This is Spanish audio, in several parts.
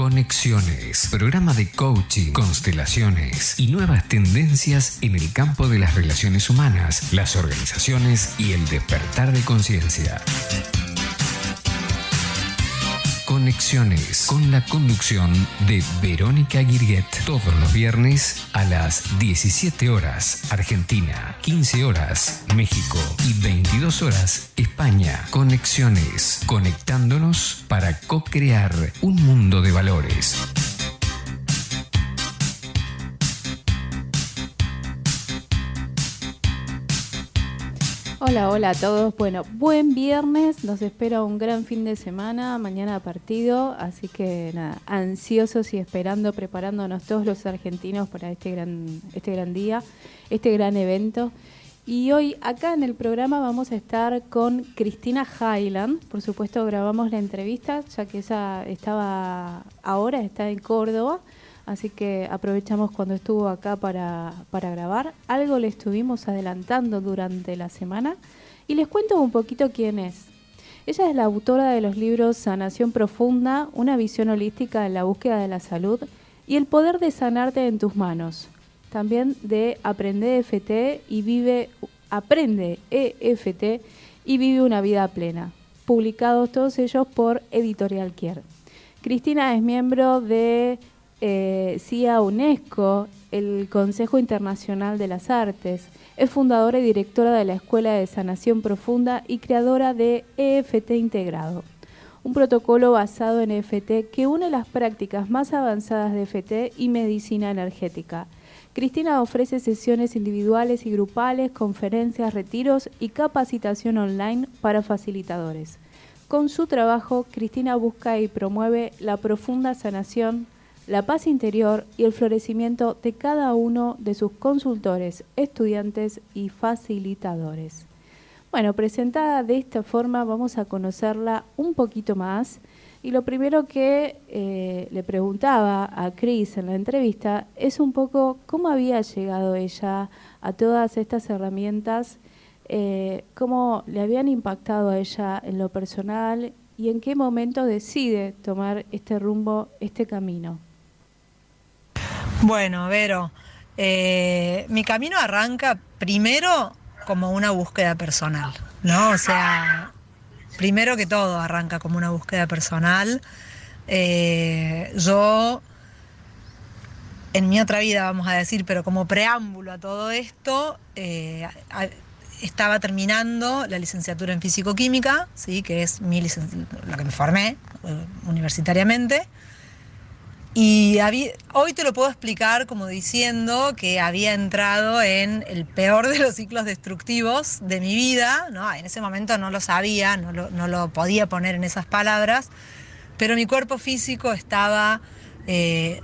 Conexiones, programa de coaching, constelaciones y nuevas tendencias en el campo de las relaciones humanas, las organizaciones y el despertar de conciencia. Conexiones, con la conducción de Verónica Guirguet, todos los viernes a las 17 horas Argentina, 15 horas México y 22 horas España. Conexiones, conectándonos para co-crear un mundo de valores. Hola a todos. Bueno, buen viernes, nos espera un gran fin de semana, mañana partido, así que nada, ansiosos y esperando, preparándonos todos los argentinos para este gran día, este gran evento. Y hoy acá en el programa vamos a estar con Cristina Highland. Por supuesto grabamos la entrevista, ya que ella está en Córdoba. Así que aprovechamos cuando estuvo acá para grabar. Algo le estuvimos adelantando durante la semana y les cuento un poquito quién es. Ella es la autora de los libros Sanación Profunda, una visión holística en la búsqueda de la salud y el poder de sanarte en tus manos. También de Aprende EFT y vive una vida plena. Publicados todos ellos por Editorial Kier. Cristina es miembro de CIA UNESCO, el Consejo Internacional de las Artes. Es fundadora y directora de la Escuela de Sanación Profunda y creadora de EFT Integrado, un protocolo basado en EFT que une las prácticas más avanzadas de EFT y medicina energética. Cristina ofrece sesiones individuales y grupales, conferencias, retiros y capacitación online para facilitadores. Con su trabajo, Cristina busca y promueve la profunda sanación, la paz interior y el florecimiento de cada uno de sus consultores, estudiantes y facilitadores. Bueno, presentada de esta forma vamos a conocerla un poquito más. Y lo primero que le preguntaba a Cris en la entrevista es un poco cómo había llegado ella a todas estas herramientas, cómo le habían impactado a ella en lo personal y en qué momento decide tomar este rumbo, este camino. Bueno, Vero, mi camino arranca primero como una búsqueda personal, ¿no? O sea, primero que todo arranca como una búsqueda personal. Yo, en mi otra vida, vamos a decir, pero como preámbulo a todo esto, estaba terminando la licenciatura en Físico-Química, ¿sí? Que es la que me formé universitariamente. Y hoy te lo puedo explicar como diciendo que había entrado en el peor de los ciclos destructivos de mi vida, ¿no? En ese momento no lo sabía, no lo podía poner en esas palabras, pero mi cuerpo físico estaba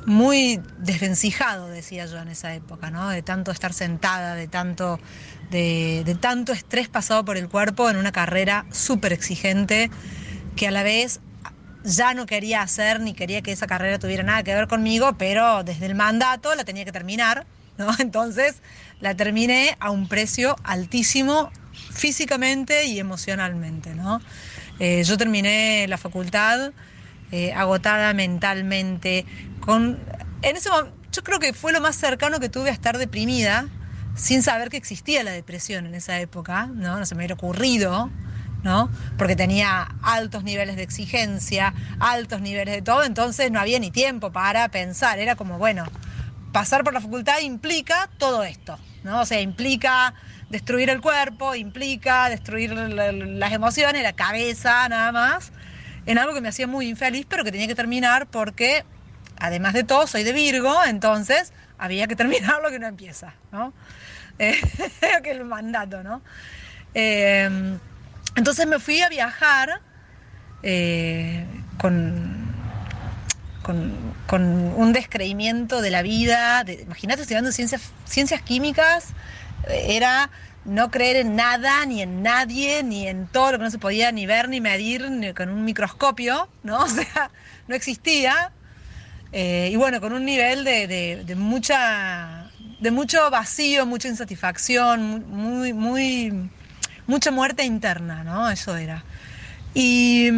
muy desvencijado, decía yo en esa época, ¿no? De tanto estar sentada, de tanto estrés pasado por el cuerpo en una carrera súper exigente que a la vez ya no quería hacer ni quería que esa carrera tuviera nada que ver conmigo, pero desde el mandato la tenía que terminar, ¿no? Entonces la terminé a un precio altísimo físicamente y emocionalmente, ¿no? Yo terminé la facultad agotada mentalmente, yo creo que fue lo más cercano que tuve a estar deprimida, sin saber que existía la depresión en esa época, ¿no? No se me hubiera ocurrido, ¿no? Porque tenía altos niveles de exigencia, altos niveles de todo, entonces no había ni tiempo para pensar. Era como, bueno, pasar por la facultad implica todo esto, ¿no? O sea, implica destruir el cuerpo, implica destruir las emociones, la cabeza, nada más, en algo que me hacía muy infeliz, pero que tenía que terminar porque, además de todo, soy de Virgo, entonces había que terminar lo que no empieza, ¿no? Que el mandato, ¿no? Entonces me fui a viajar con un descreimiento de la vida. Imagínate, estudiando ciencias químicas, era no creer en nada, ni en nadie, ni en todo lo que no se podía ni ver, ni medir, ni con un microscopio, ¿no? O sea, no existía. Y bueno, con un nivel de mucho vacío, mucha insatisfacción, mucha muerte interna, ¿no? Eso era. Y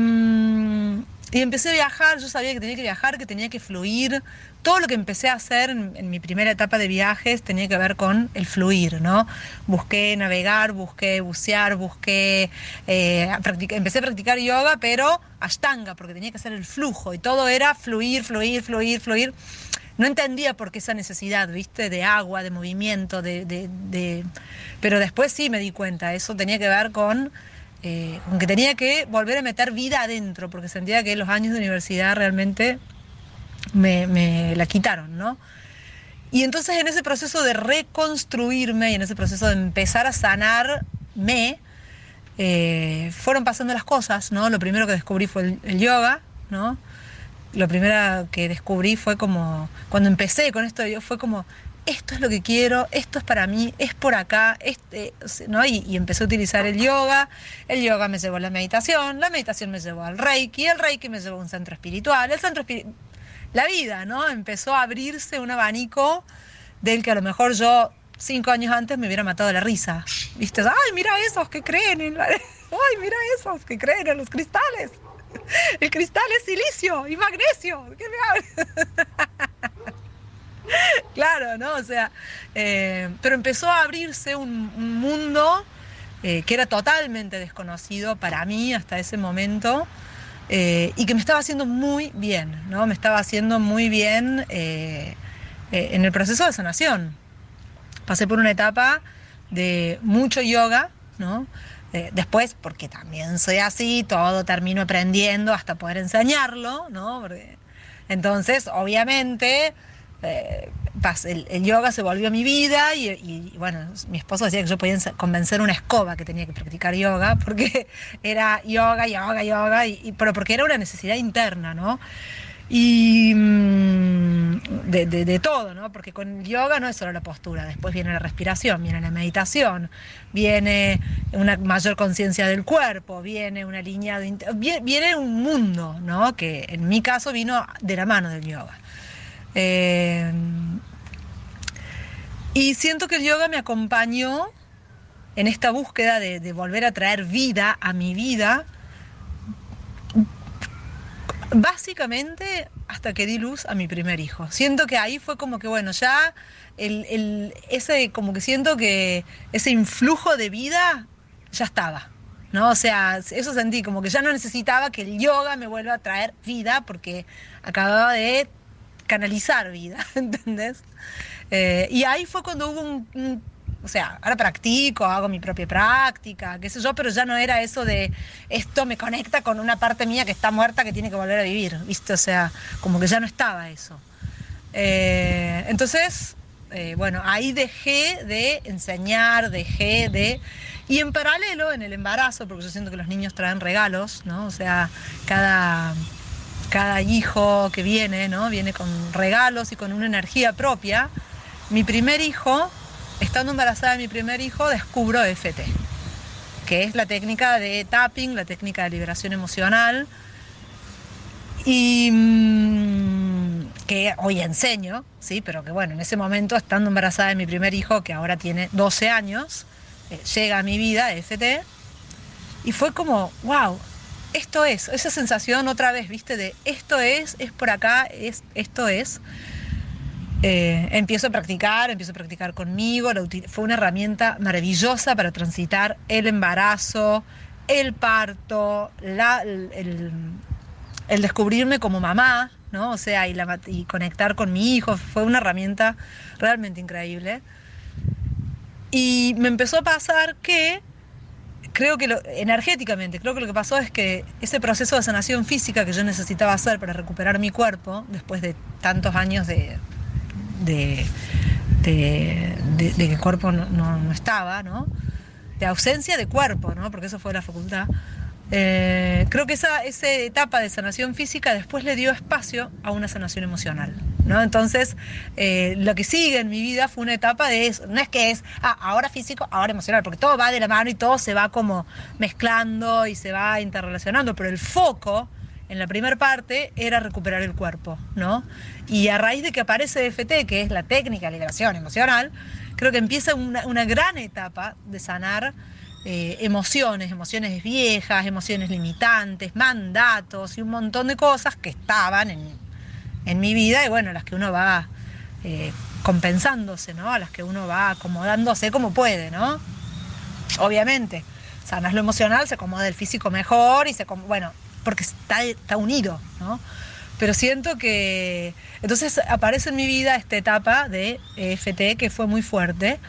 Y empecé a viajar, yo sabía que tenía que viajar, que tenía que fluir. Todo lo que empecé a hacer en mi primera etapa de viajes tenía que ver con el fluir, ¿no? Busqué navegar, busqué bucear, empecé a practicar yoga, pero ashtanga, porque tenía que hacer el flujo, y todo era fluir, fluir, fluir, fluir. No entendía por qué esa necesidad, ¿viste? De agua, de movimiento, pero después sí me di cuenta, eso tenía que ver con que tenía que volver a meter vida adentro, porque sentía que los años de universidad realmente me la quitaron, ¿no? Y entonces en ese proceso de reconstruirme y en ese proceso de empezar a sanarme, fueron pasando las cosas, ¿no? Lo primero que descubrí fue el yoga, ¿no? Lo primero que descubrí fue como, cuando empecé con esto, fue como, esto es lo que quiero, esto es para mí, es por acá, ¿no? Y empecé a utilizar el yoga me llevó a la meditación me llevó al Reiki, el Reiki me llevó a un centro espiritual, la vida, ¿no? Empezó a abrirse un abanico del que a lo mejor yo 5 años antes me hubiera matado de la risa, ¿viste? ¡Ay, mira esos que creen ¡Ay, mira esos que creen en los cristales! El cristal es silicio y magnesio, ¿qué me hablas? Claro, ¿no? O sea, pero empezó a abrirse un mundo que era totalmente desconocido para mí hasta ese momento, y que me estaba haciendo muy bien, ¿no? Me estaba haciendo muy bien en el proceso de sanación. Pasé por una etapa de mucho yoga, ¿no? Después, porque también soy así, todo termino aprendiendo hasta poder enseñarlo, ¿no? Entonces, obviamente, el yoga se volvió a mi vida y bueno, mi esposo decía que yo podía convencer a una escoba que tenía que practicar yoga, porque era yoga, pero porque era una necesidad interna, ¿no? Y de todo, ¿no? Porque con el yoga no es solo la postura, después viene la respiración, viene la meditación, viene una mayor conciencia del cuerpo, viene una línea viene un mundo, ¿no? Que en mi caso vino de la mano del yoga. Y siento que el yoga me acompañó en esta búsqueda de volver a traer vida a mi vida, básicamente hasta que di luz a mi primer hijo. Siento que ahí fue como que, bueno, ya como que siento que ese influjo de vida ya estaba, ¿no? O sea, eso sentí, como que ya no necesitaba que el yoga me vuelva a traer vida, porque acababa de canalizar vida, ¿entendés? Y ahí fue cuando hubo o sea, ahora practico, hago mi propia práctica, qué sé yo, pero ya no era eso de esto me conecta con una parte mía que está muerta, que tiene que volver a vivir, ¿viste? O sea, como que ya no estaba eso. Entonces, bueno, ahí dejé de enseñar, y en paralelo, en el embarazo, porque yo siento que los niños traen regalos, ¿no? O sea, cada hijo que viene, ¿no? Viene con regalos y con una energía propia. Mi primer hijo, estando embarazada de mi primer hijo, descubro EFT, que es la técnica de tapping, la técnica de liberación emocional, y que hoy enseño, ¿sí? Pero que bueno, en ese momento, estando embarazada de mi primer hijo, que ahora tiene 12 años, llega a mi vida EFT, y fue como, wow, esto es, esa sensación otra vez, ¿viste? De esto es por acá, esto es. Empiezo a practicar conmigo, fue una herramienta maravillosa para transitar el embarazo, el parto, el descubrirme como mamá, ¿no? O sea, y conectar con mi hijo, fue una herramienta realmente increíble. Y me empezó a pasar que, energéticamente, creo que lo que pasó es que ese proceso de sanación física que yo necesitaba hacer para recuperar mi cuerpo, después de tantos años de que el cuerpo no estaba, ¿no? De ausencia de cuerpo, ¿no? Porque eso fue la facultad. Creo que esa etapa de sanación física después le dio espacio a una sanación emocional, ¿no? Entonces, lo que sigue en mi vida fue una etapa de eso. No es que ahora físico, ahora emocional, porque todo va de la mano y todo se va como mezclando y se va interrelacionando, pero el foco en la primera parte era recuperar el cuerpo, ¿no? Y a raíz de que aparece EFT, que es la técnica de liberación emocional, creo que empieza una gran etapa de sanar emociones viejas, emociones limitantes, mandatos y un montón de cosas que estaban en mi vida y bueno, las que uno va compensándose, ¿no? A las que uno va acomodándose como puede, ¿no? Obviamente, sanas lo emocional, se acomoda el físico mejor y bueno, porque está unido, ¿no? Pero siento que entonces aparece en mi vida esta etapa de EFT que fue muy fuerte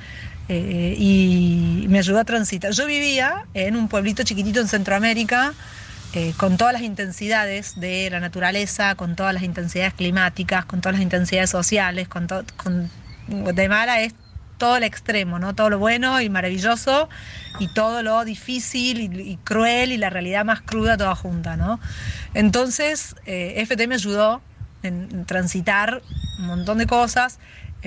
y me ayudó a transitar. Yo vivía en un pueblito chiquitito en Centroamérica con todas las intensidades de la naturaleza, con todas las intensidades climáticas, con todas las intensidades sociales, con Guatemala es todo el extremo, ¿no? Todo lo bueno y maravilloso y todo lo difícil y cruel y la realidad más cruda toda junta, ¿no? Entonces, EFT me ayudó en transitar un montón de cosas.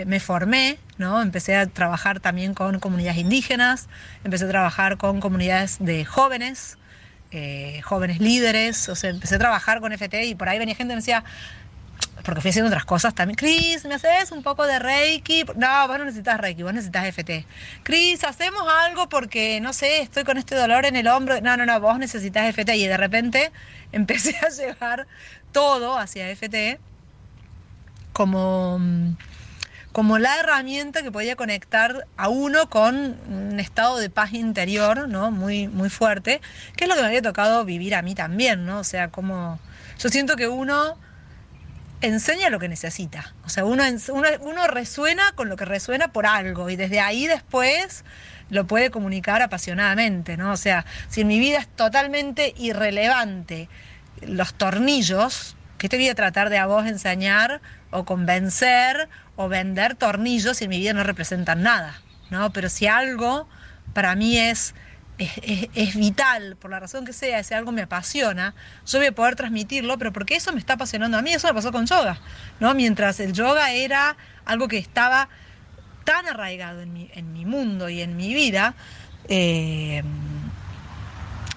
Me formé, ¿no? Empecé a trabajar también con comunidades indígenas, empecé a trabajar con comunidades de jóvenes, jóvenes líderes, o sea, empecé a trabajar con EFT y por ahí venía gente y me decía, porque fui haciendo otras cosas también, Cris, ¿me haces un poco de Reiki? No, vos no necesitas Reiki, vos necesitas EFT. Cris, hacemos algo porque, no sé, estoy con este dolor en el hombro. No, vos necesitas EFT. Y de repente empecé a llevar todo hacia EFT como la herramienta que podía conectar a uno con un estado de paz interior, ¿no? Muy, muy fuerte, que es lo que me había tocado vivir a mí también, ¿no? O sea, como yo siento que uno enseña lo que necesita, o sea, uno resuena con lo que resuena por algo y desde ahí después lo puede comunicar apasionadamente, ¿no? O sea, si en mi vida es totalmente irrelevante los tornillos, ¿qué te voy a tratar de a vos enseñar o convencer o vender tornillos si en mi vida no representan nada, ¿no? Pero si algo para mí es vital, por la razón que sea, si algo me apasiona, yo voy a poder transmitirlo, pero porque eso me está apasionando a mí. Eso me pasó con yoga, ¿no? Mientras el yoga era algo que estaba tan arraigado en mi mundo y en mi vida,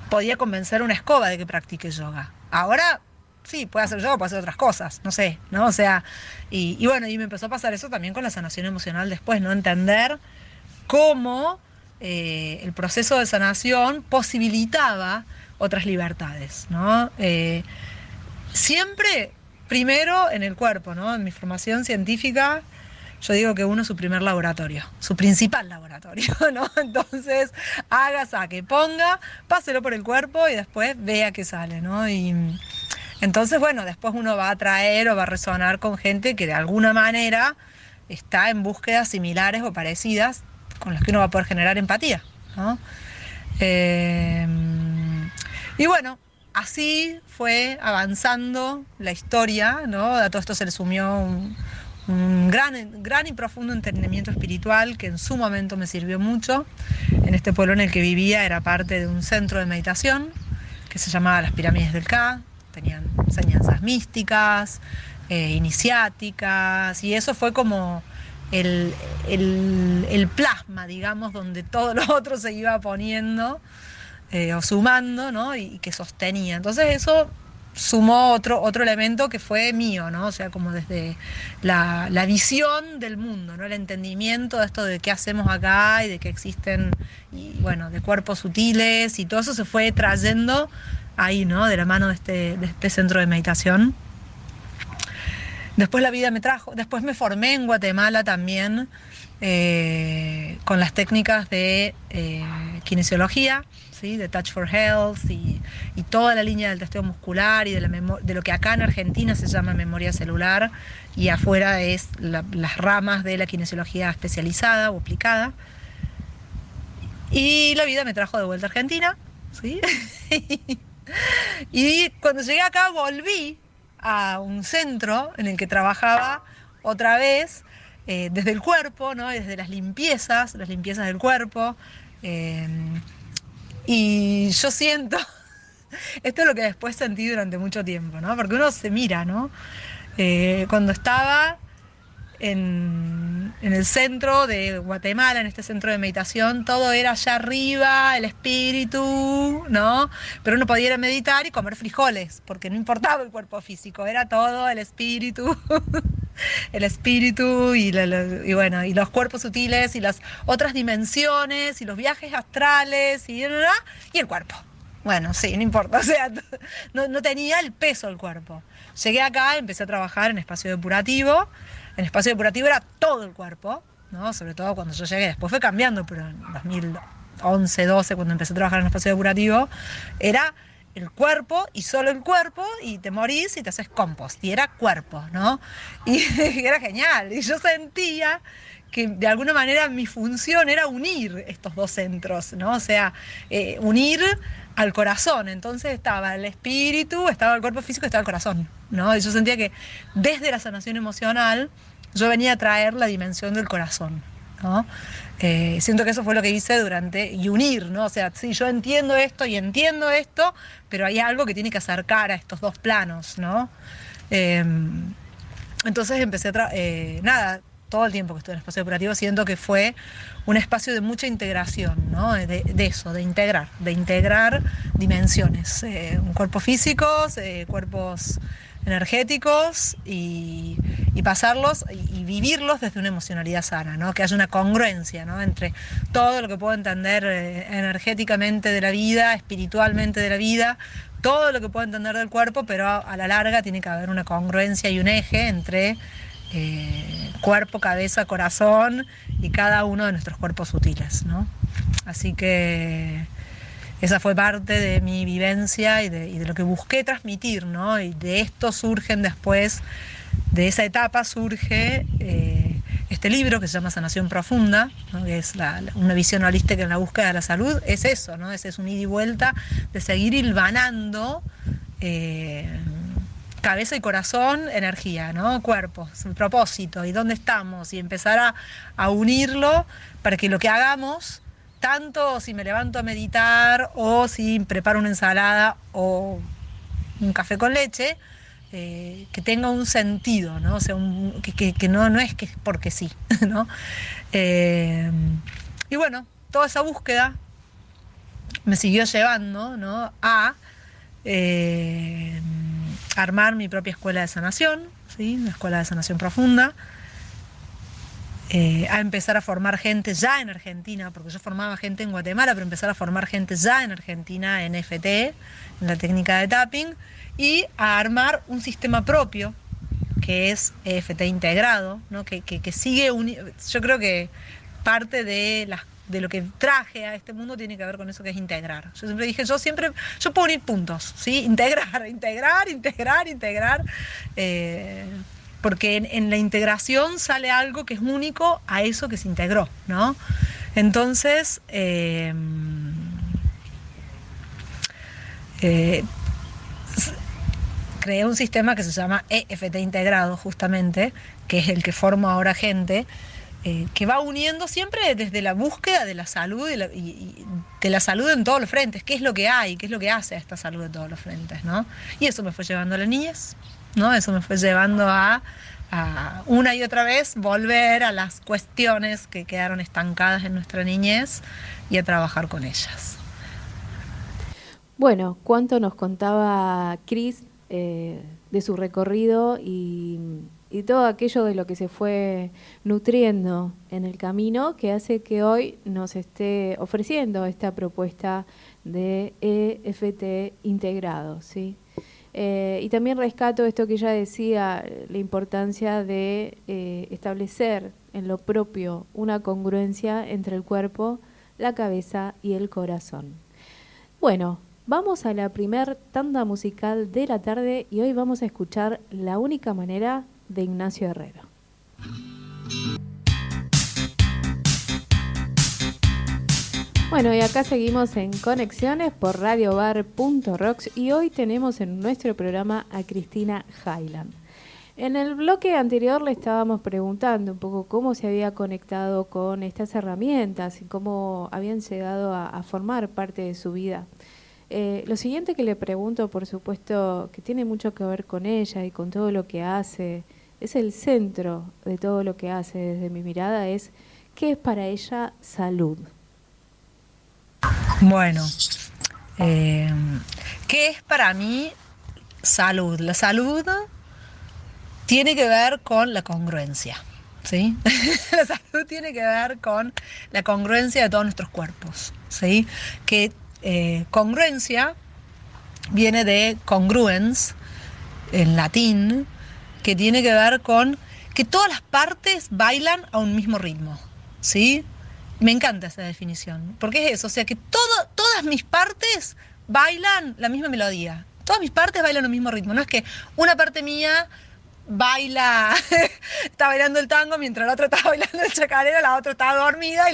podía convencer a una escoba de que practique yoga. Ahora sí, puede hacer yoga, puede hacer otras cosas, no sé, ¿no? O sea, y bueno, y me empezó a pasar eso también con la sanación emocional después, ¿no? Entender cómo el proceso de sanación posibilitaba otras libertades, ¿no? Siempre, primero en el cuerpo, ¿no? En mi formación científica, yo digo que uno es su primer laboratorio, su principal laboratorio, ¿no? Entonces, haga, saque, ponga, páselo por el cuerpo y después vea qué sale, ¿no? Y entonces, bueno, después uno va a atraer o va a resonar con gente que de alguna manera está en búsquedas similares o parecidas con las que uno va a poder generar empatía, ¿no? Y bueno, así fue avanzando la historia, ¿no? A todo esto se le sumió un gran y profundo entendimiento espiritual que en su momento me sirvió mucho. En este pueblo en el que vivía era parte de un centro de meditación que se llamaba Las Pirámides del Ka. Tenían enseñanzas místicas, iniciáticas, y eso fue como el plasma, digamos, donde todo lo otro se iba poniendo o sumando, ¿no? Y que sostenía. Entonces eso sumó otro elemento que fue mío, ¿no? O sea, como desde la visión del mundo, ¿no? El entendimiento de esto de qué hacemos acá y de que existen, y bueno, de cuerpos sutiles, y todo eso se fue trayendo ahí, ¿no? De la mano de este centro de meditación. Después la vida me trajo, después me formé en Guatemala también con las técnicas de kinesiología, ¿sí? De Touch for Health y toda la línea del testeo muscular y de lo que acá en Argentina se llama memoria celular y afuera es las ramas de la kinesiología especializada o aplicada. Y la vida me trajo de vuelta a Argentina, ¿sí? Y cuando llegué acá volví a un centro en el que trabajaba otra vez desde el cuerpo, ¿no? Desde las limpiezas del cuerpo. Y yo siento, esto es lo que después sentí durante mucho tiempo, ¿no? Porque uno se mira, ¿no? Cuando estaba en el centro de Guatemala, en este centro de meditación, todo era allá arriba, el espíritu, ¿no? Pero uno podía ir a meditar y comer frijoles, porque no importaba el cuerpo físico, era todo el espíritu. el espíritu y bueno, y los cuerpos sutiles y las otras dimensiones y los viajes astrales y el cuerpo. Bueno, sí, no importa, o sea, no tenía el peso del cuerpo. Llegué acá, empecé a trabajar en espacio depurativo. En espacio depurativo era todo el cuerpo, ¿no? Sobre todo cuando yo llegué. Después fue cambiando, pero en 2011, 12, cuando empecé a trabajar en espacio depurativo, era el cuerpo y solo el cuerpo, y te morís y te haces compost. Y era cuerpo, ¿no? Y era genial. Y yo sentía que de alguna manera mi función era unir estos dos centros, ¿no? O sea, unir al corazón. Entonces estaba el espíritu, estaba el cuerpo físico, estaba el corazón, ¿no? Y yo sentía que desde la sanación emocional yo venía a traer la dimensión del corazón, ¿no? Siento que eso fue lo que hice y unir, ¿no? O sea, sí, yo entiendo esto y entiendo esto, pero hay algo que tiene que acercar a estos dos planos, ¿no? Entonces empecé nada, todo el tiempo que estuve en el espacio depurativo siento que fue un espacio de mucha integración, ¿no? De eso, de integrar dimensiones, cuerpos físicos, cuerpos energéticos y pasarlos y vivirlos desde una emocionalidad sana, ¿no? Que haya una congruencia, ¿no? Entre todo lo que puedo entender energéticamente de la vida, espiritualmente de la vida, todo lo que puedo entender del cuerpo, pero a la larga tiene que haber una congruencia y un eje entre cuerpo, cabeza, corazón y cada uno de nuestros cuerpos sutiles, ¿no? Así que esa fue parte de mi vivencia y de lo que busqué transmitir, ¿no? Y de esto surgen después, de esa etapa surge este libro que se llama Sanación Profunda, ¿no? Que es una visión holística en la búsqueda de la salud. Es eso, ¿no? Es un ida y vuelta de seguir hilvanando cabeza y corazón, energía, ¿no? Cuerpo, propósito, y dónde estamos, y empezar a unirlo para que lo que hagamos, tanto si me levanto a meditar o si preparo una ensalada o un café con leche, que tenga un sentido, ¿no? O sea, que no es que porque sí, ¿no? Y bueno, toda esa búsqueda me siguió llevando, ¿no? a armar mi propia escuela de sanación, ¿sí? Una escuela de sanación profunda, a empezar a formar gente ya en Argentina, porque yo formaba gente en Guatemala, pero empezar a formar gente ya en Argentina en EFT, en la técnica de tapping, y a armar un sistema propio, que es EFT integrado, ¿no? que sigue, yo creo que parte de lo que traje a este mundo tiene que ver con eso que es integrar. Yo siempre dije, yo puedo unir puntos, ¿sí? Integrar, porque en la integración sale algo que es único a eso que se integró, ¿no? Entonces, creé un sistema que se llama EFT integrado, justamente, que es el que formo ahora gente, que va uniendo siempre desde la búsqueda de la salud y de la salud en todos los frentes. ¿Qué es lo que hay? ¿Qué es lo que hace a esta salud en todos los frentes, ¿no? Y eso me fue llevando a la niñez, ¿no? Eso me fue llevando a una y otra vez volver a las cuestiones que quedaron estancadas en nuestra niñez y a trabajar con ellas. Bueno, cuánto nos contaba Cris de su recorrido y todo aquello de lo que se fue nutriendo en el camino, que hace que hoy nos esté ofreciendo esta propuesta de EFT integrado, ¿sí? Y también rescato esto que ella decía, la importancia de establecer en lo propio una congruencia entre el cuerpo, la cabeza y el corazón. Bueno, vamos a la primer tanda musical de la tarde y hoy vamos a escuchar La única manera de Ignacio Herrero. Bueno, y acá seguimos en Conexiones por radiobar.rocks y hoy tenemos en nuestro programa a Cristina Highland. En el bloque anterior le estábamos preguntando un poco cómo se había conectado con estas herramientas y cómo habían llegado a formar parte de su vida. Lo siguiente que le pregunto, por supuesto, que tiene mucho que ver con ella y con todo lo que hace, es el centro de todo lo que hace desde mi mirada, es ¿qué es para ella salud? Bueno, ¿qué es para mí salud? La salud tiene que ver con la congruencia, ¿sí? La salud tiene que ver con la congruencia de todos nuestros cuerpos, ¿sí? Que congruencia viene de congruens, en latín, que tiene que ver con que todas las partes bailan a un mismo ritmo, ¿sí? Me encanta esa definición, porque es eso, o sea, que todas mis partes bailan la misma melodía, todas mis partes bailan al mismo ritmo, no es que una parte mía baila, está bailando el tango mientras la otra está bailando el chacarera, la otra está dormida,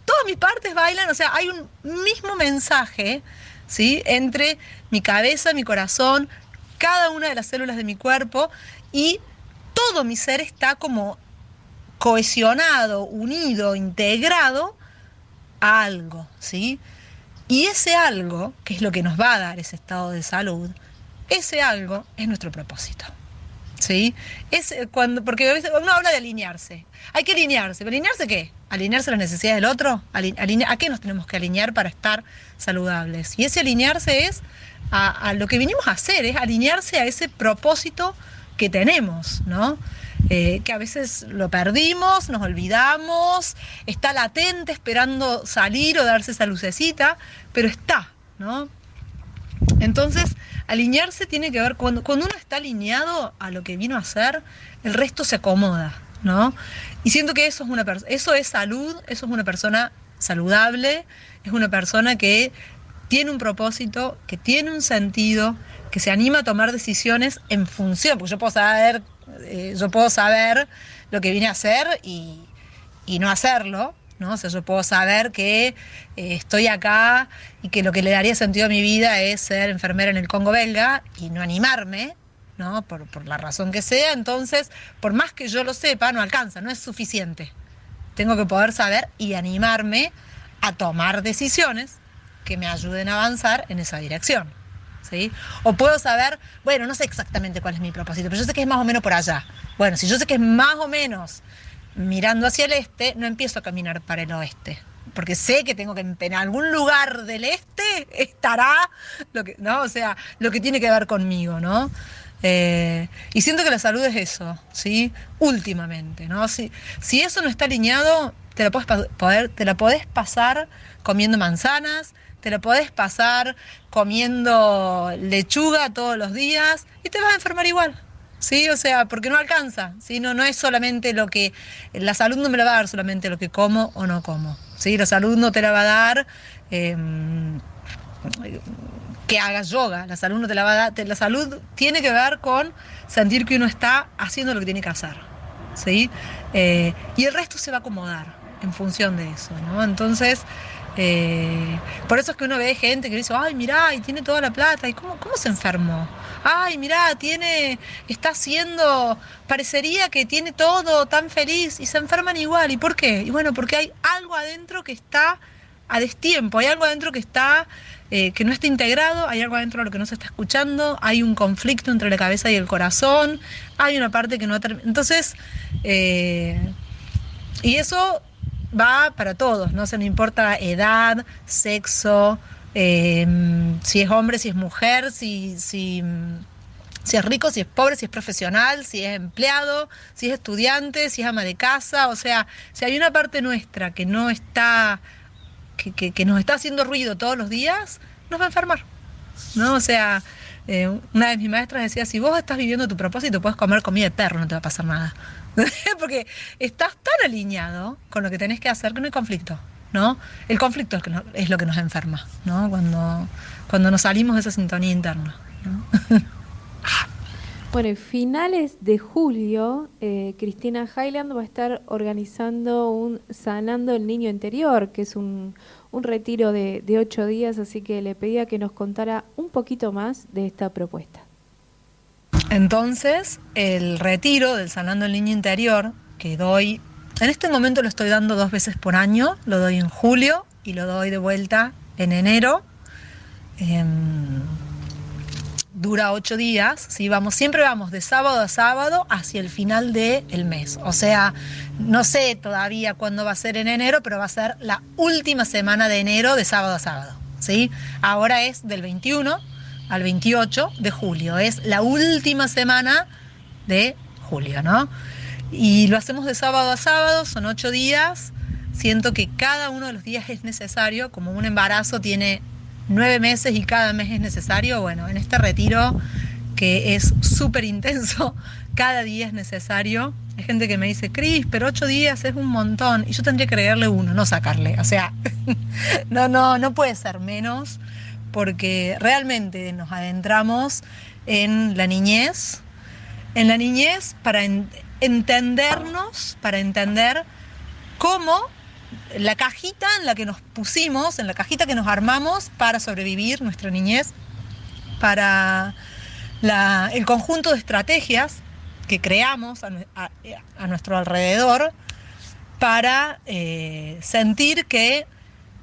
todas mis partes bailan, o sea, hay un mismo mensaje, ¿sí? Entre mi cabeza, mi corazón, cada una de las células de mi cuerpo, y todo mi ser está como cohesionado, unido, integrado a algo, ¿sí? Y ese algo, que es lo que nos va a dar ese estado de salud, ese algo es nuestro propósito, ¿sí? Porque a veces uno habla de alinearse. Hay que alinearse. ¿Pero alinearse qué? ¿Alinearse a las necesidades del otro? ¿A qué nos tenemos que alinear para estar saludables? Y ese alinearse es a lo que vinimos a hacer, es alinearse a ese propósito que tenemos, ¿no? Que a veces lo perdimos, nos olvidamos, está latente esperando salir o darse esa lucecita, pero está, ¿no? Entonces, alinearse tiene que ver, cuando uno está alineado a lo que vino a hacer, el resto se acomoda, ¿no? Y siento que eso es salud, eso es una persona saludable, es una persona que tiene un propósito, que tiene un sentido, que se anima a tomar decisiones en función, porque yo puedo saber lo que vine a hacer y no hacerlo, ¿no? O sea, yo puedo saber que estoy acá y que lo que le daría sentido a mi vida es ser enfermera en el Congo belga y no animarme, ¿no? Por la razón que sea. Entonces, por más que yo lo sepa, no alcanza, no es suficiente. Tengo que poder saber y animarme a tomar decisiones que me ayuden a avanzar en esa dirección, ¿sí? O puedo saber, bueno, no sé exactamente cuál es mi propósito, pero yo sé que es más o menos por allá. Bueno, si yo sé que es más o menos mirando hacia el este, no empiezo a caminar para el oeste, porque sé que tengo que en algún lugar del este estará lo que, ¿no? O sea, lo que tiene que ver conmigo, ¿no? Y siento que la salud es eso, ¿sí? Últimamente, ¿no? Si eso no está alineado, te la podés pasar comiendo manzanas, te la podés pasar comiendo lechuga todos los días y te vas a enfermar igual. Sí, o sea, porque no alcanza, ¿sí? No es solamente la salud no me la va a dar solamente lo que como o no como, ¿sí? La salud no te la va a dar que hagas yoga, la salud no te la va a dar, la salud tiene que ver con sentir que uno está haciendo lo que tiene que hacer, ¿sí? Y el resto se va a acomodar en función de eso, ¿no? Entonces, por eso es que uno ve gente que dice, ay, mirá, y tiene toda la plata, ¿y cómo se enfermó? Ay, mirá, parecería que tiene todo tan feliz y se enferman igual. ¿Y por qué? Y bueno, porque hay algo adentro que está a destiempo, hay algo adentro que está, que no está integrado, hay algo adentro de lo que no se está escuchando, hay un conflicto entre la cabeza y el corazón, hay una parte que no termina. Entonces, y eso va para todos, ¿no? O sea, no importa edad, sexo, si es hombre, si es mujer, si es rico, si es pobre, si es profesional, si es empleado, si es estudiante, si es ama de casa. O sea, si hay una parte nuestra que no está, que nos está haciendo ruido todos los días, nos va a enfermar, ¿no? O sea, una de mis maestras decía, si vos estás viviendo tu propósito, puedes comer comida de perro, no te va a pasar nada. Porque estás tan alineado con lo que tenés que hacer que no hay conflicto, ¿no? El conflicto es lo que nos enferma, ¿no? Cuando nos salimos de esa sintonía interna, ¿no? Bueno, en finales de julio, Cristina Highland va a estar organizando un Sanando el Niño Interior, que es un retiro de 8 días, así que le pedía que nos contara un poquito más de esta propuesta. Entonces, el retiro del Sanando el Niño Interior, que doy, en este momento lo estoy dando 2 veces por año, lo doy en julio y lo doy de vuelta en enero. Dura 8 días, ¿sí? Siempre vamos de sábado a sábado hacia el final del mes. O sea, no sé todavía cuándo va a ser en enero, pero va a ser la última semana de enero de sábado a sábado, ¿sí? Ahora es del 21 al 28 de julio. Es la última semana de julio, ¿no? Y lo hacemos de sábado a sábado, son 8 días. Siento que cada uno de los días es necesario, como un embarazo tiene 9 meses y cada mes es necesario. Bueno, en este retiro, que es súper intenso, cada día es necesario. Hay gente que me dice, Cris, pero 8 días es un montón. Y yo tendría que agregarle 1, no sacarle. O sea, no puede ser menos, porque realmente nos adentramos en la niñez. En la niñez para entendernos, para entender cómo la cajita en la que nos pusimos, en la cajita que nos armamos para sobrevivir nuestra niñez, para el conjunto de estrategias que creamos a nuestro alrededor para sentir que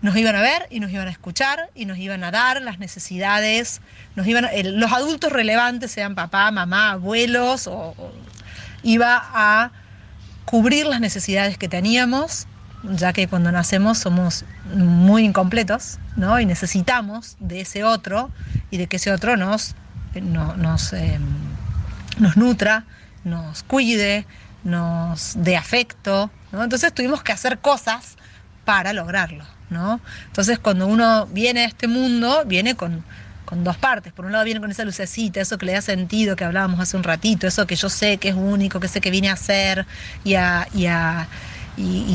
nos iban a ver y nos iban a escuchar y nos iban a dar las necesidades, los adultos relevantes, sean papá, mamá, abuelos, iba a cubrir las necesidades que teníamos, ya que cuando nacemos somos muy incompletos, ¿no? Y necesitamos de ese otro y de que ese otro nos nutra, nos cuide, nos dé afecto, ¿no? Entonces tuvimos que hacer cosas para lograrlo, ¿no? Entonces cuando uno viene a este mundo, viene con 2 partes. Por un lado viene con esa lucecita, eso que le da sentido, que hablábamos hace un ratito, eso que yo sé que es único, que sé que vine a hacer y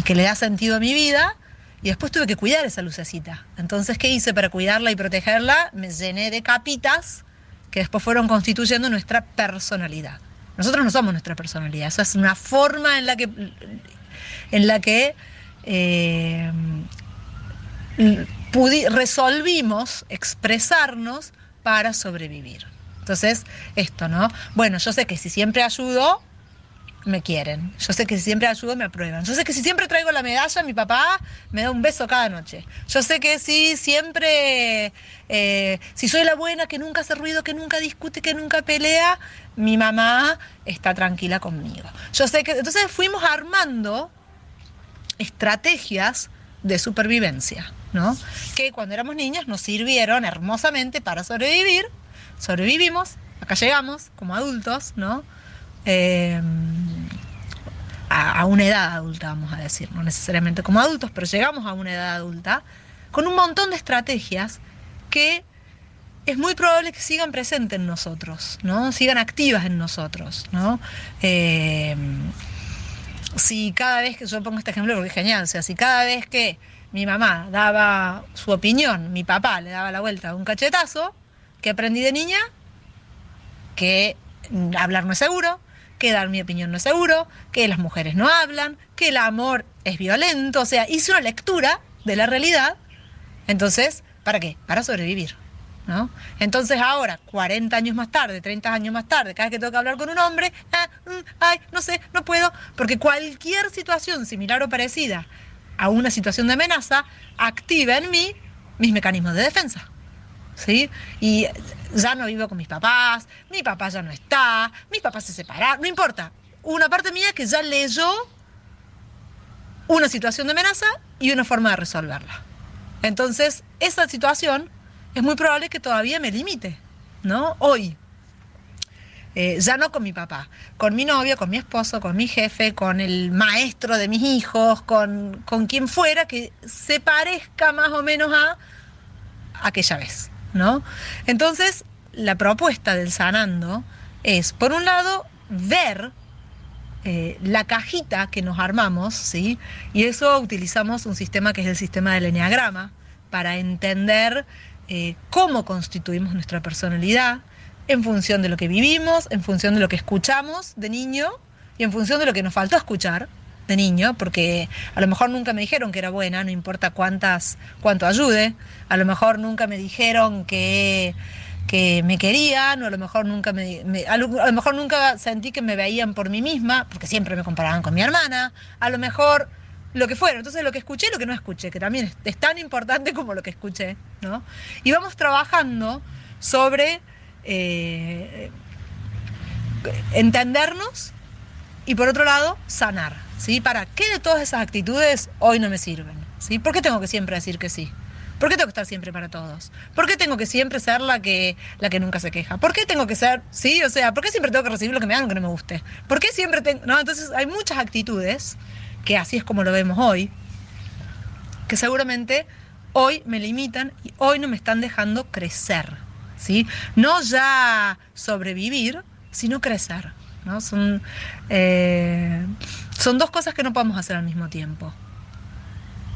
que le da sentido a mi vida. Y después tuve que cuidar esa lucecita. Entonces, ¿qué hice para cuidarla y protegerla? Me llené de capitas que después fueron constituyendo nuestra personalidad. Nosotros no somos nuestra personalidad, esa es una forma en la que resolvimos expresarnos para sobrevivir. Entonces, esto, ¿no? Bueno, yo sé que si siempre ayudo, me quieren. Yo sé que si siempre ayudo, me aprueban. Yo sé que si siempre traigo la medalla, mi papá me da un beso cada noche. Yo sé que si siempre, si soy la buena, que nunca hace ruido, que nunca discute, que nunca pelea, mi mamá está tranquila conmigo. Yo sé que... Entonces fuimos armando estrategias de supervivencia, ¿no? Que cuando éramos niños nos sirvieron hermosamente para sobrevivir. Sobrevivimos, acá llegamos como adultos, ¿no? A una edad adulta, vamos a decir, no necesariamente como adultos, pero llegamos a una edad adulta con un montón de estrategias que es muy probable que sigan presentes en nosotros, ¿no? Sigan activas en nosotros, ¿no? Si cada vez que, yo pongo este ejemplo porque es genial, o sea, si cada vez que mi mamá daba su opinión, mi papá le daba la vuelta a un cachetazo, ¿qué aprendí de niña? Que hablar no es seguro, que dar mi opinión no es seguro, que las mujeres no hablan, que el amor es violento. O sea, hice una lectura de la realidad. Entonces, ¿para qué? Para sobrevivir, ¿no? Entonces ahora, 40 años más tarde, 30 años más tarde, cada vez que tengo que hablar con un hombre, no sé, no puedo, porque cualquier situación similar o parecida a una situación de amenaza activa en mí mis mecanismos de defensa, ¿sí? Y ya no vivo con mis papás, mi papá ya no está, mis papás se separaron, no importa. Una parte mía que ya leyó una situación de amenaza y una forma de resolverla. Entonces, esa situación es muy probable que todavía me limite, ¿no? Hoy, ya no con mi papá, con mi novio, con mi esposo, con mi jefe, con el maestro de mis hijos, con quien fuera que se parezca más o menos a aquella vez, ¿no? Entonces, la propuesta del Sanando es, por un lado, ver la cajita que nos armamos, ¿sí? Y eso utilizamos un sistema que es el sistema del eneagrama para entender cómo constituimos nuestra personalidad en función de lo que vivimos, en función de lo que escuchamos de niño y en función de lo que nos faltó escuchar de niño, porque a lo mejor nunca me dijeron que era buena, no importa cuánto ayude, a lo mejor nunca me dijeron que me querían, o a lo mejor nunca a lo mejor nunca sentí que me veían por mí misma, porque siempre me comparaban con mi hermana, a lo mejor lo que fuera. Entonces lo que escuché y lo que no escuché, que también es tan importante como lo que escuché, ¿no? Y vamos trabajando sobre entendernos y por otro lado sanar, ¿sí? ¿Para qué de todas esas actitudes hoy no me sirven? ¿Sí? ¿Por qué tengo que siempre decir que sí? ¿Por qué tengo que estar siempre para todos? ¿Por qué tengo que siempre ser la que nunca se queja? ¿Por qué tengo que ser, sí, o sea, por qué siempre tengo que recibir lo que me dan aunque no me guste? ¿Por qué siempre tengo, no? Entonces hay muchas actitudes, que así es como lo vemos hoy, que seguramente hoy me limitan y hoy no me están dejando crecer, ¿sí? No ya sobrevivir, sino crecer, ¿no? Son dos cosas que no podemos hacer al mismo tiempo.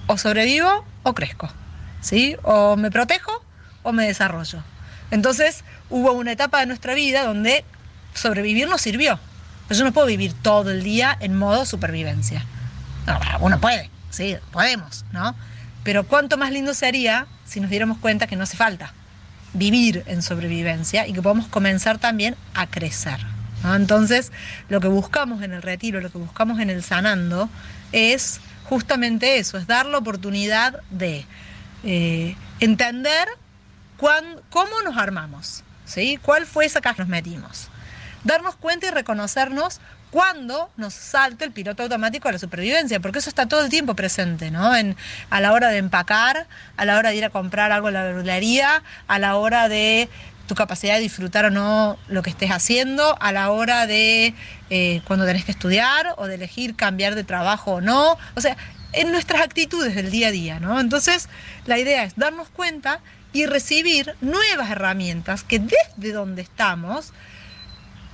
O sobrevivo o crezco, ¿sí? O me protejo o me desarrollo. Entonces hubo una etapa de nuestra vida donde sobrevivir nos sirvió. Pero yo no puedo vivir todo el día en modo supervivencia. No, uno puede, sí, podemos, ¿no? Pero cuánto más lindo sería si nos diéramos cuenta que no hace falta vivir en sobrevivencia y que podemos comenzar también a crecer, ¿no? Entonces, lo que buscamos en el retiro, lo que buscamos en el sanando, es justamente eso, es dar la oportunidad de entender cómo nos armamos, ¿sí? ¿Cuál fue esa caja que nos metimos? Darnos cuenta y reconocernos cuando nos salta el piloto automático de la supervivencia, porque eso está todo el tiempo presente, ¿no? A la hora de empacar, a la hora de ir a comprar algo en la verdulería, a la hora de tu capacidad de disfrutar o no lo que estés haciendo, a la hora de cuando tenés que estudiar o de elegir cambiar de trabajo o no, o sea, en nuestras actitudes del día a día, ¿no? Entonces, la idea es darnos cuenta y recibir nuevas herramientas que desde donde estamos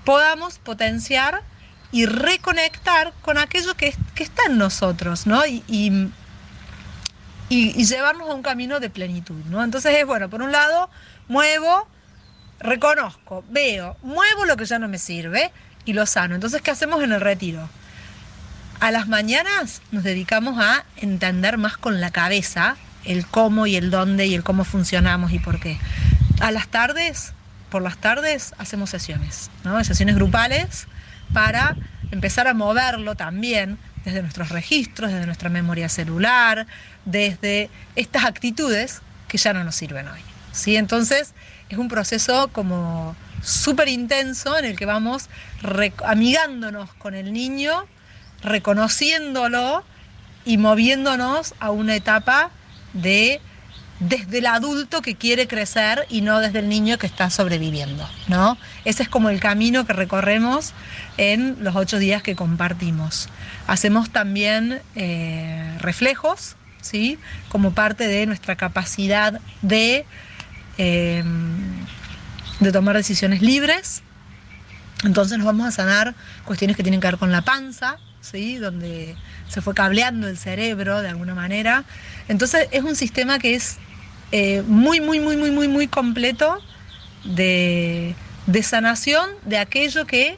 podamos potenciar y reconectar con aquello que está en nosotros, ¿no? Y llevarnos a un camino de plenitud, ¿no? Entonces es, bueno, por un lado, muevo, reconozco, veo, muevo lo que ya no me sirve y lo sano. Entonces, ¿qué hacemos en el retiro? A las mañanas nos dedicamos a entender más con la cabeza el cómo y el dónde y el cómo funcionamos y por qué. A las tardes, por las tardes, hacemos sesiones, ¿no? Sesiones grupales para empezar a moverlo también desde nuestros registros, desde nuestra memoria celular, desde estas actitudes que ya no nos sirven hoy, ¿sí? Entonces es un proceso como súper intenso en el que vamos amigándonos con el niño, reconociéndolo y moviéndonos a una etapa desde el adulto que quiere crecer y no desde el niño que está sobreviviendo, ¿no? Ese es como el camino que recorremos en los 8 días que compartimos. Hacemos también reflejos, ¿sí? Como parte de nuestra capacidad de tomar decisiones libres. Entonces nos vamos a sanar cuestiones que tienen que ver con la panza, ¿sí? Donde se fue cableando el cerebro de alguna manera. Entonces es un sistema que es muy completo de sanación de aquello que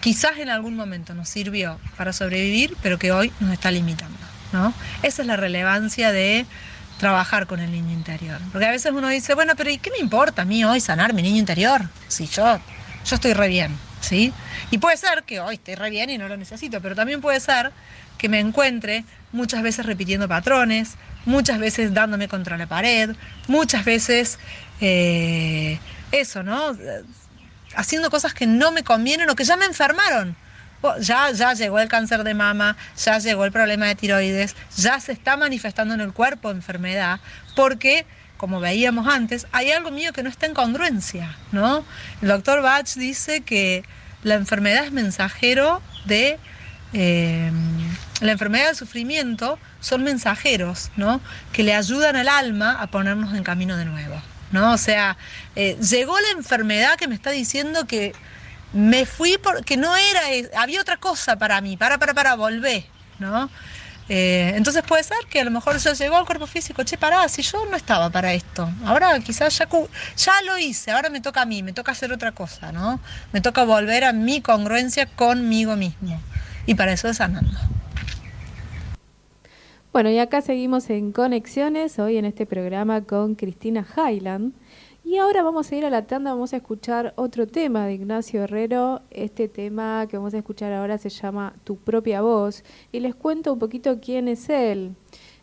quizás en algún momento nos sirvió para sobrevivir, pero que hoy nos está limitando, ¿no? Esa es la relevancia de trabajar con el niño interior. Porque a veces uno dice, bueno, pero ¿y qué me importa a mí hoy sanar mi niño interior? Si yo estoy re bien, ¿sí? Y puede ser que hoy esté re bien y no lo necesito, pero también puede ser que me encuentre muchas veces repitiendo patrones, muchas veces dándome contra la pared, muchas veces eso, ¿no? Haciendo cosas que no me convienen o que ya me enfermaron. Ya llegó el cáncer de mama, ya llegó el problema de tiroides, ya se está manifestando en el cuerpo enfermedad, porque, como veíamos antes, hay algo mío que no está en congruencia, ¿no? El doctor Bach dice que la enfermedad es mensajero de... la enfermedad y el sufrimiento son mensajeros, ¿no? Que le ayudan al alma a ponernos en camino de nuevo, ¿no? O sea, llegó la enfermedad que me está diciendo que me fui porque no era, había otra cosa para mí, para volver, ¿no? Entonces puede ser que a lo mejor ya llegó al cuerpo físico, che, pará, si yo no estaba para esto, ahora quizás ya lo hice, ahora me toca a mí, me toca hacer otra cosa, ¿no? Me toca volver a mi congruencia conmigo mismo, y para eso es sanando. Bueno, y acá seguimos en Conexiones, hoy en este programa con Cristina Highland. Y ahora vamos a ir a la tanda, vamos a escuchar otro tema de Ignacio Herrero. Este tema que vamos a escuchar ahora se llama Tu propia voz. Y les cuento un poquito quién es él.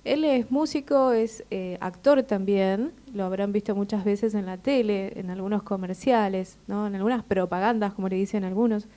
Él es músico, es actor también, lo habrán visto muchas veces en la tele, en algunos comerciales, ¿no? En algunas propagandas, como le dicen algunos.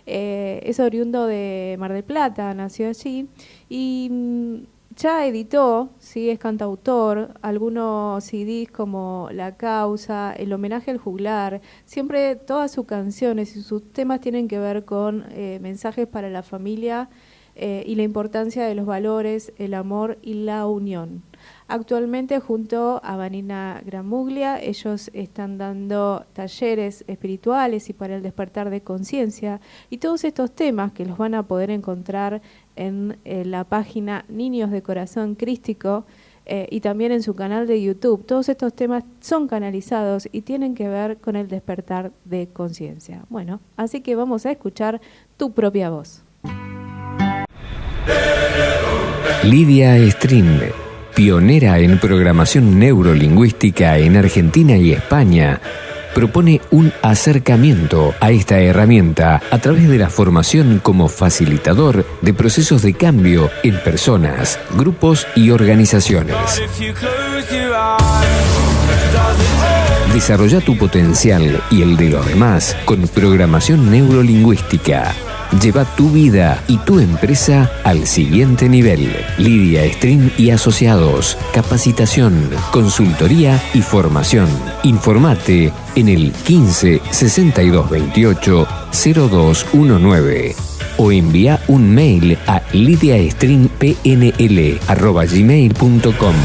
Es oriundo de Mar del Plata, nació allí y ya editó, sí, es cantautor, algunos CDs como La Causa, El Homenaje al Juglar. Siempre todas sus canciones y sus temas tienen que ver con mensajes para la familia y la importancia de los valores, el amor y la unión. Actualmente, junto a Vanina Gramuglia, ellos están dando talleres espirituales y para el despertar de conciencia, y todos estos temas que los van a poder encontrar en la página Niños de Corazón Crístico y también en su canal de YouTube. Todos estos temas son canalizados y tienen que ver con el despertar de conciencia. Bueno, así que vamos a escuchar Tu Propia Voz. Lidia String, pionera en programación neurolingüística en Argentina y España, propone un acercamiento a esta herramienta a través de la formación como facilitador de procesos de cambio en personas, grupos y organizaciones. Desarrolla tu potencial y el de los demás con programación neurolingüística. Lleva tu vida y tu empresa al siguiente nivel. Lidia String y Asociados. Capacitación, consultoría y formación. Informate en el 15 62 28 0219 o envía un mail a lidiastringpnl@gmail.com.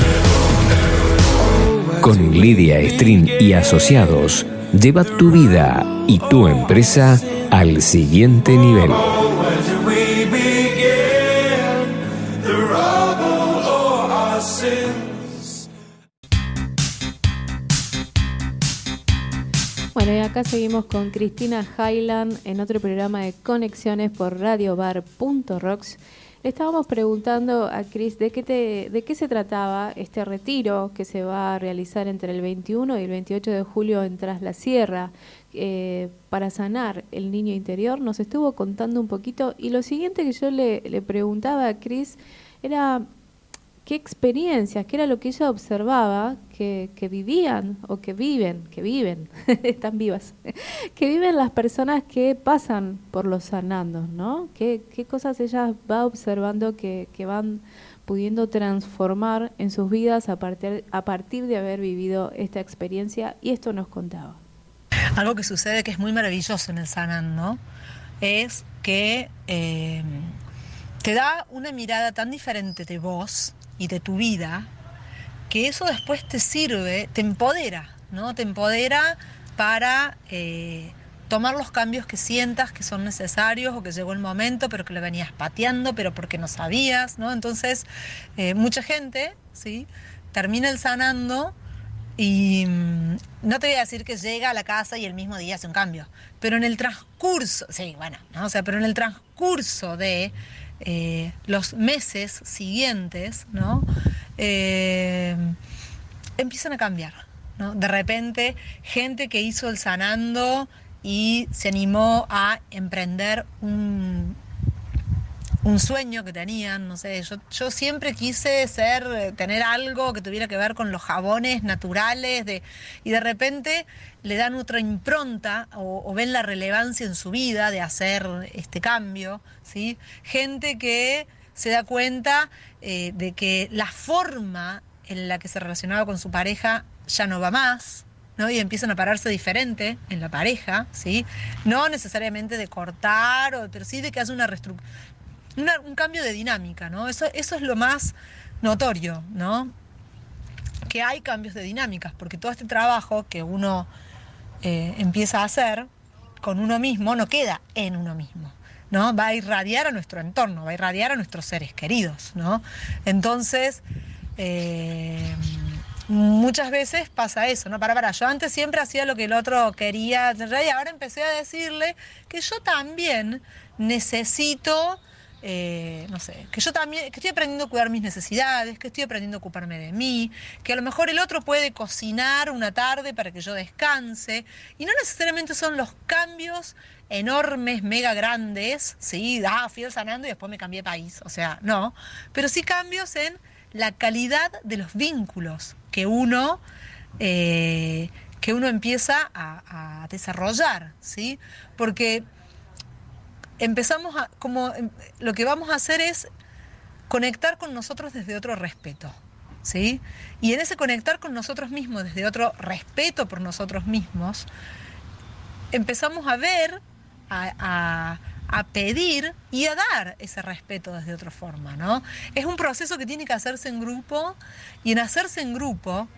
Con Lidia String y Asociados, lleva tu vida y tu empresa al siguiente nivel. Bueno, y acá seguimos con Cristina Highland en otro programa de Conexiones por radiobar.rocks. Le estábamos preguntando a Cris de qué se trataba este retiro que se va a realizar entre el 21 y el 28 de julio en Tras la Sierra para sanar el niño interior. Nos estuvo contando un poquito y lo siguiente que yo le preguntaba a Cris era qué experiencias, qué era lo que ella observaba que vivían o que viven, están vivas, que viven las personas que pasan por los sanandos, ¿no? ¿Qué cosas ella va observando que van pudiendo transformar en sus vidas a partir de haber vivido esta experiencia? Y esto nos contaba. Algo que sucede que es muy maravilloso en el sanando es que te da una mirada tan diferente de vos y de tu vida, que eso después te sirve, te empodera, ¿no? Te empodera para tomar los cambios que sientas que son necesarios o que llegó el momento, pero que lo venías pateando, pero porque no sabías, ¿no? Entonces, mucha gente, ¿sí?, termina el sanando y no te voy a decir que llega a la casa y el mismo día hace un cambio, pero en el transcurso, sí, bueno, ¿no? O sea, pero en el transcurso de los meses siguientes, ¿no? Empiezan a cambiar, ¿no? De repente, gente que hizo el sanando y se animó a emprender un sueño que tenían, no sé, yo siempre quise tener algo que tuviera que ver con los jabones naturales, y de repente le dan otra impronta o ven la relevancia en su vida de hacer este cambio, ¿sí? Gente que se da cuenta de que la forma en la que se relacionaba con su pareja ya no va más, ¿no? Y empiezan a pararse diferente en la pareja, ¿sí? No necesariamente de cortar, pero sí de que hace un cambio de dinámica, ¿no? Eso es lo más notorio, ¿no? Que hay cambios de dinámicas, porque todo este trabajo que uno empieza a hacer con uno mismo no queda en uno mismo, ¿no? Va a irradiar a nuestro entorno, va a irradiar a nuestros seres queridos, ¿no? Entonces, muchas veces pasa eso, ¿no? Yo antes siempre hacía lo que el otro quería, y ahora empecé a decirle que yo también necesito... no sé, que yo también, que estoy aprendiendo a cuidar mis necesidades, que estoy aprendiendo a ocuparme de mí, que a lo mejor el otro puede cocinar una tarde para que yo descanse, y no necesariamente son los cambios enormes, mega grandes, sí, fui sanando y después me cambié de país, o sea, no, pero sí cambios en la calidad de los vínculos que uno empieza a desarrollar, ¿sí? Porque empezamos lo que vamos a hacer es conectar con nosotros desde otro respeto, ¿sí? Y en ese conectar con nosotros mismos desde otro respeto por nosotros mismos, empezamos a ver, a pedir y a dar ese respeto desde otra forma, ¿no? Es un proceso que tiene que hacerse en grupo, y en hacerse en grupo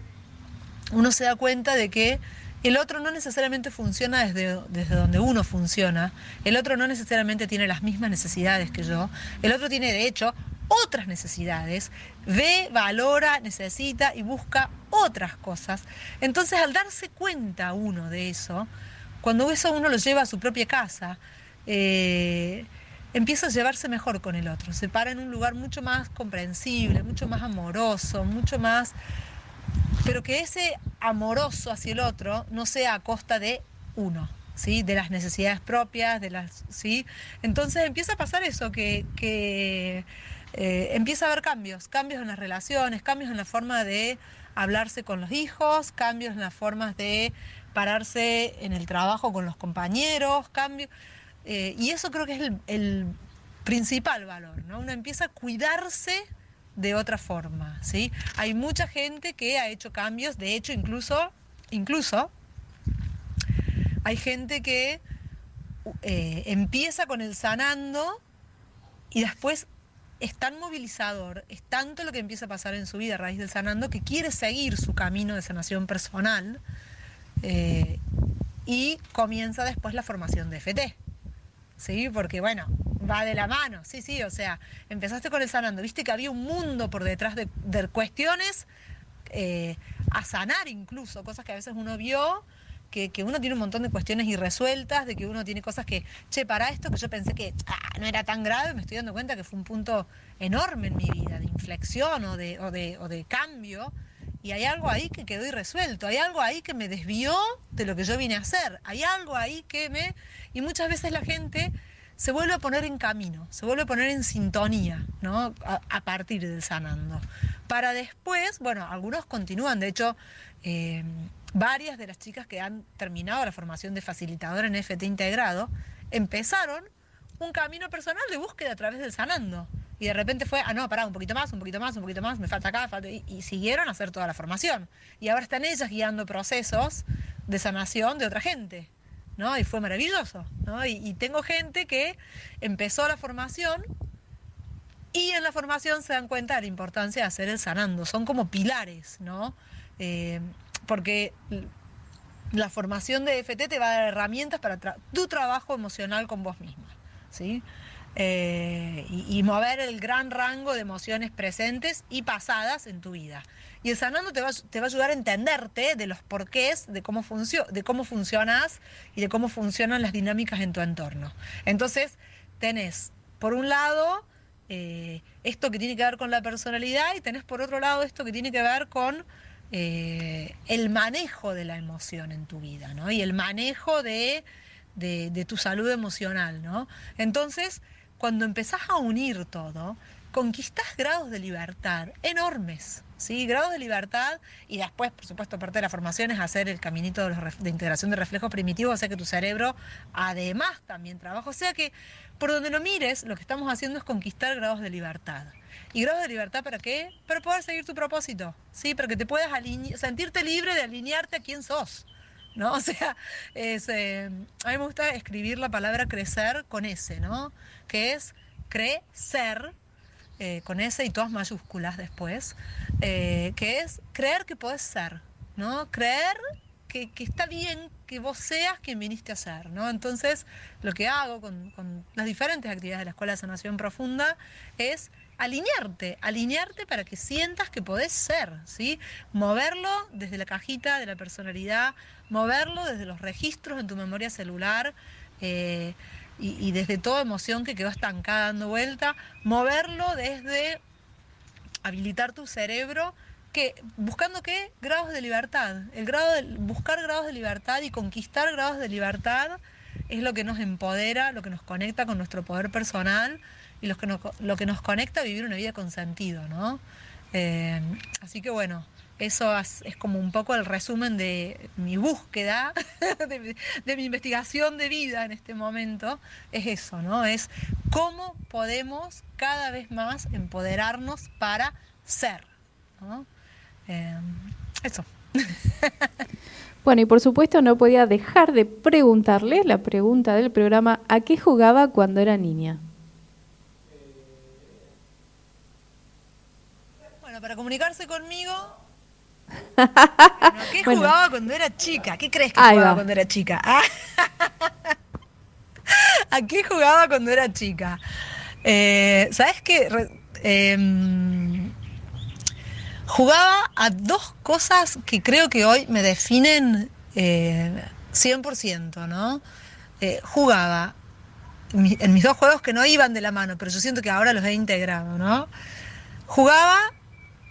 uno se da cuenta de que el otro no necesariamente funciona desde donde uno funciona, el otro no necesariamente tiene las mismas necesidades que yo, el otro tiene de hecho otras necesidades, ve, valora, necesita y busca otras cosas. Entonces, al darse cuenta uno de eso, cuando eso uno lo lleva a su propia casa, empieza a llevarse mejor con el otro, se para en un lugar mucho más comprensible, mucho más amoroso, mucho más... Pero que ese amoroso hacia el otro no sea a costa de uno, ¿sí? De las necesidades propias, ¿sí? Entonces empieza a pasar eso, que empieza a haber cambios en las relaciones, cambios en la forma de hablarse con los hijos, cambios en las formas de pararse en el trabajo con los compañeros, cambios... y eso creo que es el principal valor, ¿no? Uno empieza a cuidarse de otra forma, ¿sí? Hay mucha gente que ha hecho cambios, de hecho incluso hay gente que empieza con el sanando y después es tan movilizador, es tanto lo que empieza a pasar en su vida a raíz del sanando, que quiere seguir su camino de sanación personal, y comienza después la formación de FT, ¿sí? Porque bueno, va de la mano, sí, o sea, empezaste con el sanando, viste que había un mundo por detrás de cuestiones a sanar, incluso cosas que a veces uno vio, que uno tiene un montón de cuestiones irresueltas, de que uno tiene cosas que, para esto que yo pensé que no era tan grave, me estoy dando cuenta que fue un punto enorme en mi vida, de inflexión o de cambio, y hay algo ahí que quedó irresuelto, hay algo ahí que me desvió de lo que yo vine a hacer, hay algo ahí que y muchas veces la gente se vuelve a poner en camino, se vuelve a poner en sintonía, ¿no? A partir del sanando. Para después, bueno, algunos continúan, de hecho, varias de las chicas que han terminado la formación de facilitadora en FT integrado, empezaron un camino personal de búsqueda a través del sanando. Y de repente fue, no, pará, un poquito más, me falta acá, y siguieron a hacer toda la formación. Y ahora están ellas guiando procesos de sanación de otra gente, ¿no? Y fue maravilloso, ¿no? Y tengo gente que empezó la formación y en la formación se dan cuenta de la importancia de hacer el sanando. Son como pilares, ¿no? Porque la formación de FT te va a dar herramientas para tu trabajo emocional con vos misma, ¿sí? Y mover el gran rango de emociones presentes y pasadas en tu vida. Y el sanando te va a ayudar a entenderte de los porqués, de cómo funcionas y de cómo funcionan las dinámicas en tu entorno. Entonces, tenés, por un lado, esto que tiene que ver con la personalidad, y tenés por otro lado esto que tiene que ver con el manejo de la emoción en tu vida, ¿no? Y el manejo de tu salud emocional, ¿no? Entonces, cuando empezás a unir todo, conquistás grados de libertad enormes, ¿sí? Grados de libertad, y después, por supuesto, parte de la formación es hacer el caminito de integración de reflejos primitivos, o sea que tu cerebro además también trabaja. O sea que, por donde lo mires, lo que estamos haciendo es conquistar grados de libertad. ¿Y grados de libertad para qué? Para poder seguir tu propósito, ¿sí? Para que te puedas sentirte libre de alinearte a quién sos, ¿no? O sea, a mí me gusta escribir la palabra crecer con S, ¿no? Que es crecer, con S y todas mayúsculas después, que es creer que podés ser, ¿no? Creer que está bien que vos seas quien viniste a ser, ¿no? Entonces, lo que hago con las diferentes actividades de la Escuela de Sanación Profunda es alinearte para que sientas que podés ser, ¿sí? Moverlo desde la cajita de la personalidad, moverlo desde los registros en tu memoria celular, y desde toda emoción que quedó estancada dando vuelta, moverlo desde habilitar tu cerebro, buscando ¿qué? Grados de libertad. Buscar grados de libertad y conquistar grados de libertad es lo que nos empodera, lo que nos conecta con nuestro poder personal y lo que nos conecta a vivir una vida con sentido, ¿no? Así que bueno, Eso es como un poco el resumen de mi búsqueda, de mi investigación de vida en este momento, es eso, ¿no? Es cómo podemos cada vez más empoderarnos para ser, ¿no? Eh, Eso. Bueno, y por supuesto no podía dejar de preguntarle la pregunta del programa: ¿a qué jugaba cuando era niña? Bueno, para comunicarse conmigo, bueno, ¿a qué Bueno, jugaba cuando era chica? ¿Qué crees que ahí jugaba va. cuando era chica? ¿A qué jugaba cuando era chica? ¿Sabes qué? Jugaba a dos cosas que creo que hoy me definen 100%, ¿no? Jugaba en mis dos juegos que no iban de la mano, pero yo siento que ahora los he integrado, ¿no? Jugaba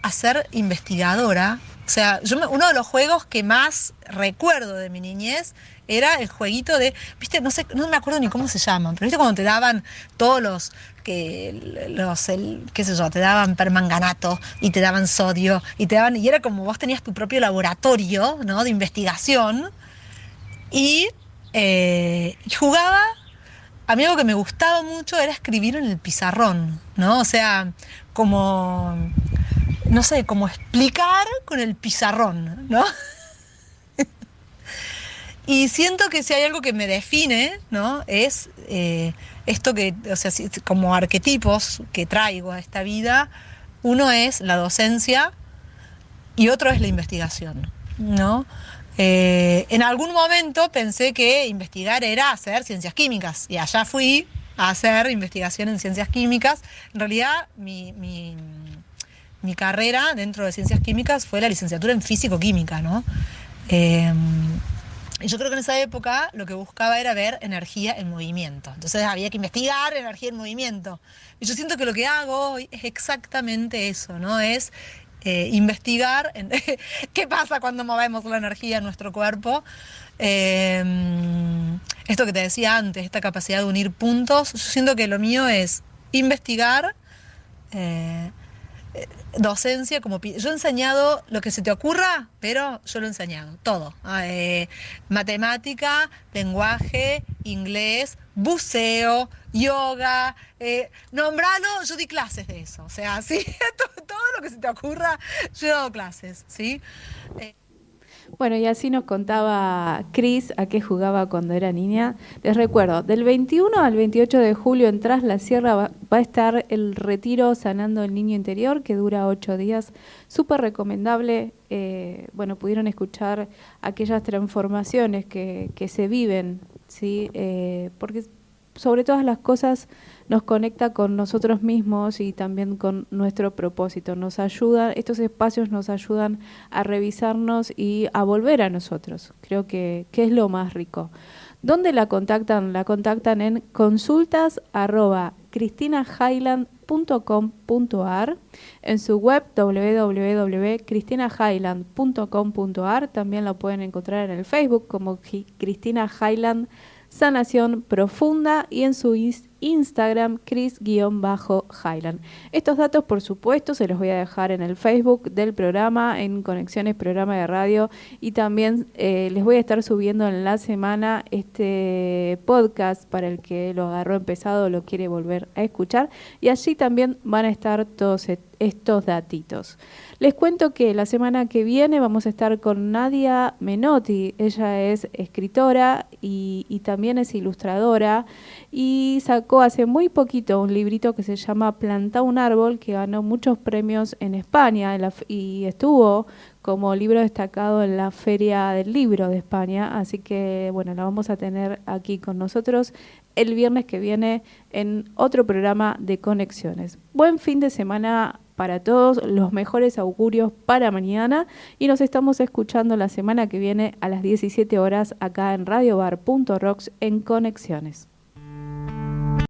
a ser investigadora. O sea, uno de los juegos que más recuerdo de mi niñez era el jueguito de, viste, no sé, no me acuerdo ni cómo se llaman, pero viste cuando te daban todos qué sé yo, te daban permanganato y te daban sodio y era como vos tenías tu propio laboratorio, ¿no? De investigación y jugaba. A mí algo que me gustaba mucho era escribir en el pizarrón, ¿no? O sea, como, no sé, como explicar con el pizarrón, ¿no? Y siento que si hay algo que me define, ¿no? Es esto que, o sea, como arquetipos que traigo a esta vida, uno es la docencia y otro es la investigación, ¿no? En algún momento pensé que investigar era hacer ciencias químicas y allá fui a hacer investigación en ciencias químicas. En realidad mi carrera dentro de ciencias químicas fue la licenciatura en físico-química, ¿no? Y yo creo que en esa época lo que buscaba era ver energía en movimiento. Entonces había que investigar energía en movimiento. Y yo siento que lo que hago hoy es exactamente eso, ¿no? Es investigar qué pasa cuando movemos la energía en nuestro cuerpo. Esto que te decía antes, esta capacidad de unir puntos, yo siento que lo mío es investigar, eh, docencia, yo he enseñado lo que se te ocurra, pero yo lo he enseñado, todo. Matemática, lenguaje, inglés, buceo, yoga, nombralo, yo di clases de eso. O sea, sí, todo lo que se te ocurra, yo he dado clases, ¿sí? Bueno, y así nos contaba Cris a qué jugaba cuando era niña. Les recuerdo, del 21 al 28 de julio en Tras la Sierra va a estar el retiro Sanando el Niño Interior, que dura 8 días. Súper recomendable. Bueno, pudieron escuchar aquellas transformaciones que se viven, ¿sí? Porque sobre todas las cosas nos conecta con nosotros mismos y también con nuestro propósito. Estos espacios nos ayudan a revisarnos y a volver a nosotros. Creo que es lo más rico. ¿Dónde la contactan? La contactan en consultas@cristinahayland.com.ar, en su web www.cristinahayland.com.ar. También la pueden encontrar en el Facebook como Cristina Hayland Sanación Profunda y en su Instagram Cris_Highland. Estos datos, por supuesto, se los voy a dejar en el Facebook del programa, en Conexiones Programa de Radio, y también les voy a estar subiendo en la semana este podcast para el que lo agarró empezado o lo quiere volver a escuchar, y allí también van a estar todos estos datitos. Les cuento que la semana que viene vamos a estar con Nadia Menotti. Ella es escritora y también es ilustradora, y sacó hace muy poquito un librito que se llama Planta un árbol, que ganó muchos premios en España y estuvo como libro destacado en la Feria del Libro de España. Así que bueno, la vamos a tener aquí con nosotros el viernes que viene en otro programa de Conexiones. Buen fin de semana para todos, los mejores augurios para mañana, y nos estamos escuchando la semana que viene a las 17 horas acá en radiobar.rocks en Conexiones.